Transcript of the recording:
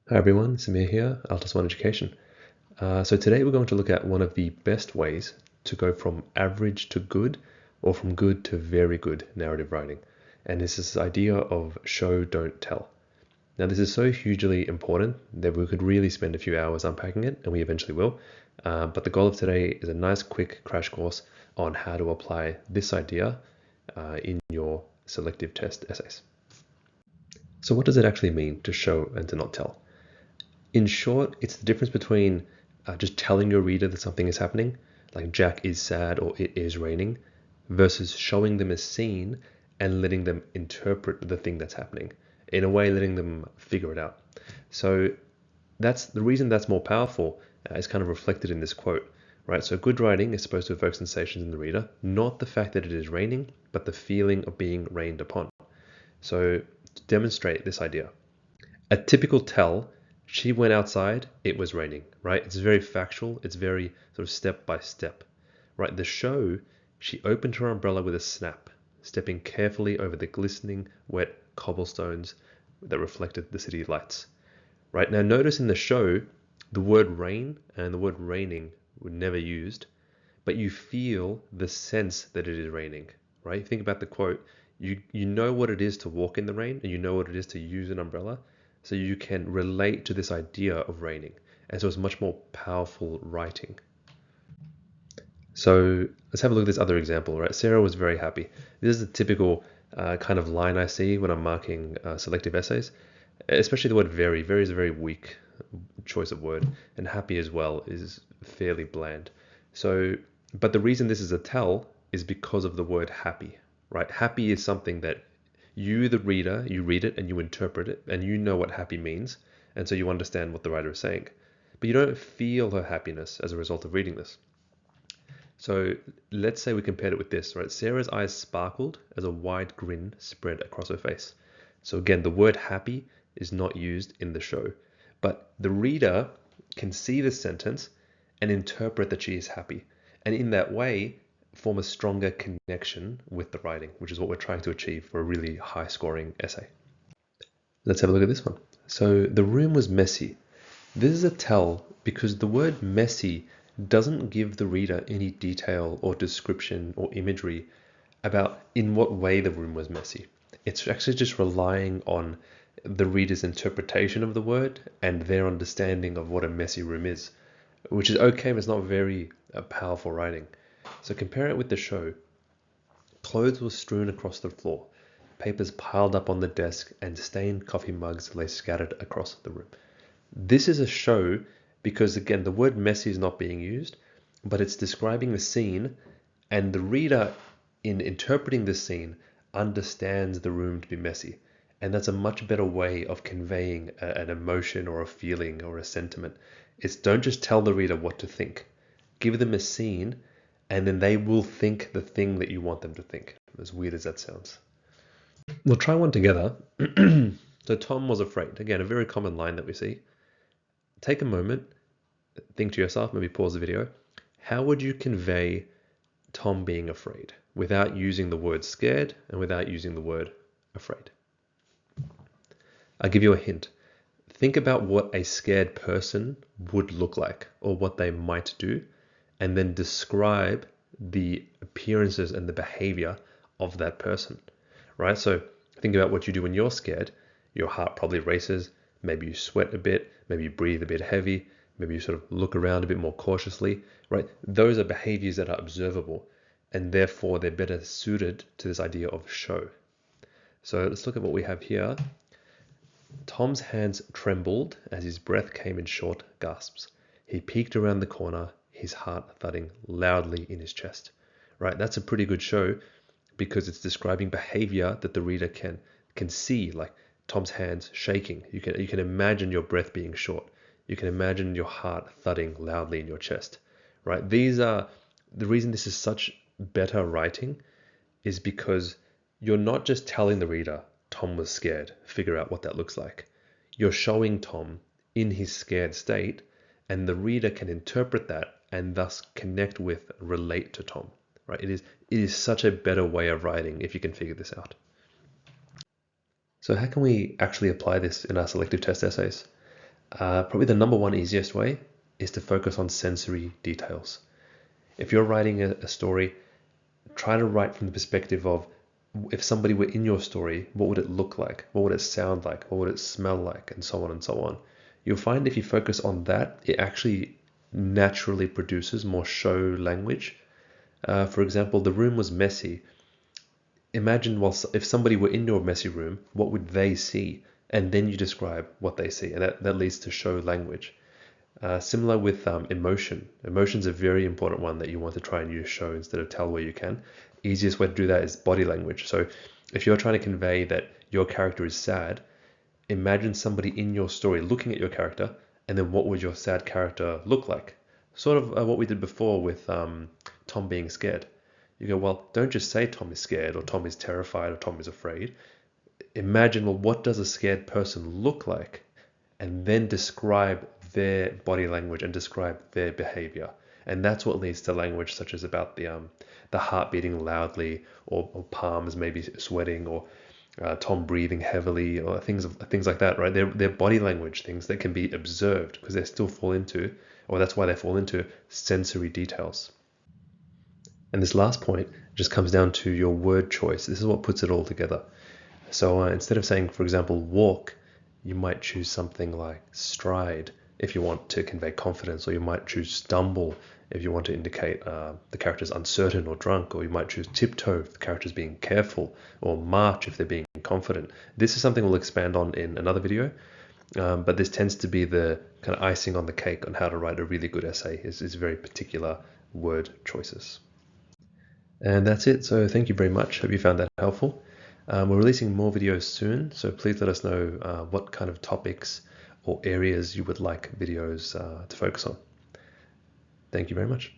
Hi everyone, Samir here, Altus One Education. So today we're going to look at one of the best ways to go from average to good or from good to very good narrative writing. And this is this idea of show, don't tell. Now this is so hugely important that we could really spend a few hours unpacking it, and we eventually will. But the goal of today is a nice quick crash course on how to apply this idea in your selective test essays. So what does it actually mean to show and to not tell? In short, it's the difference between just telling your reader that something is happening, like Jack is sad or it is raining, versus showing them a scene and letting them interpret the thing that's happening. In a way, letting them figure it out. So that's the reason that's more powerful is kind of reflected in this quote, right? So good writing is supposed to evoke sensations in the reader, not the fact that it is raining, but the feeling of being rained upon. So to demonstrate this idea, a typical tell, she went outside, it was raining, right? It's very factual, it's very sort of step by step, right? The show, she opened her umbrella with a snap, stepping carefully over the glistening, wet cobblestones that reflected the city lights, right? Now notice in the show, the word rain and the word raining were never used, but you feel the sense that it is raining, right? Think about the quote. You know what it is to walk in the rain, and you know what it is to use an umbrella, so you can relate to this idea of raining. And so it's much more powerful writing. So let's have a look at this other example, right? Sarah was very happy. This is a typical kind of line I see when I'm marking selective essays, especially the word very. Very is a very weak choice of word, and happy as well is fairly bland. So, but the reason this is a tell is because of the word happy, right? Happy is something that you, the reader, you read it and you interpret it, and you know what happy means, and so you understand what the writer is saying. But you don't feel her happiness as a result of reading this. So let's say we compared it with this, right? Sarah's eyes sparkled as a wide grin spread across her face. So again, the word happy is not used in the show, but the reader can see this sentence and interpret that she is happy. And in that way, form a stronger connection with the writing, which is what we're trying to achieve for a really high scoring essay. Let's have a look at this one. So the room was messy. This is a tell because the word messy doesn't give the reader any detail or description or imagery about in what way the room was messy. It's actually just relying on the reader's interpretation of the word and their understanding of what a messy room is, which is okay, but it's not very powerful writing. So compare it with the show. Clothes were strewn across the floor, papers piled up on the desk, and stained coffee mugs lay scattered across the room. This is a show because, again, the word messy is not being used, but it's describing the scene, and the reader, in interpreting the scene, understands the room to be messy. And that's a much better way of conveying an emotion or a feeling or a sentiment. It's don't just tell the reader what to think. Give them a scene, and then they will think the thing that you want them to think. As weird as that sounds. We'll try one together. So Tom was afraid. Again, a very common line that we see. Take a moment, think to yourself, maybe pause the video. How would you convey Tom being afraid without using the word scared and without using the word afraid? I'll give you a hint. Think about what a scared person would look like or what they might do, and then describe the appearances and the behavior of that person, right? So think about what you do when you're scared. Your heart probably races, maybe you sweat a bit, maybe you breathe a bit heavy, maybe you sort of look around a bit more cautiously, right? Those are behaviors that are observable, and therefore they're better suited to this idea of show. So let's look at what we have here. Tom's hands trembled as his breath came in short gasps. He peeked around the corner, his heart thudding loudly in his chest. Right, that's a pretty good show because it's describing behavior that the reader can see, like Tom's hands shaking. You can imagine your breath being short. You can imagine your heart thudding loudly in your chest. Right, these are the reason this is such better writing is because you're not just telling the reader Tom was scared, figure out what that looks like. You're showing Tom in his scared state, and the reader can interpret that and thus connect with, relate to Tom. Right? It is such a better way of writing if you can figure this out. So how can we actually apply this in our selective test essays? Probably the number one easiest way is to focus on sensory details. If you're writing a story, try to write from the perspective of, if somebody were in your story, what would it look like? What would it sound like? What would it smell like? And so on and so on. You'll find if you focus on that, it actually naturally produces more show language. For example, the room was messy. Imagine if somebody were in your messy room, what would they see? And then you describe what they see, and that leads to show language. Similar with emotion. Emotion's a very important one that you want to try and use show instead of tell where you can. Easiest way to do that is body language. So if you're trying to convey that your character is sad, imagine somebody in your story looking at your character, and then what would your sad character look like? Sort of what we did before with Tom being scared. You go, well, don't just say Tom is scared or Tom is terrified or Tom is afraid. Imagine, well, what does a scared person look like? And then describe their body language and describe their behavior. And that's what leads to language such as about the heart beating loudly, or palms maybe sweating, or Tom breathing heavily, or things like that, right? They're body language, things that can be observed because they still fall into, or that's why they fall into sensory details. And this last point just comes down to your word choice. This is what puts it all together. So instead of saying, for example, walk, you might choose something like stride if you want to convey confidence, or you might choose stumble if you want to indicate the character's uncertain or drunk, or you might choose tiptoe if the character's being careful, or march if they're being confident. This is something we'll expand on in another video, but this tends to be the kind of icing on the cake on how to write a really good essay, is very particular word choices. And that's it. So thank you very much. Hope you found that helpful. We're releasing more videos soon, so please let us know what kind of topics or areas you would like videos to focus on. Thank you very much.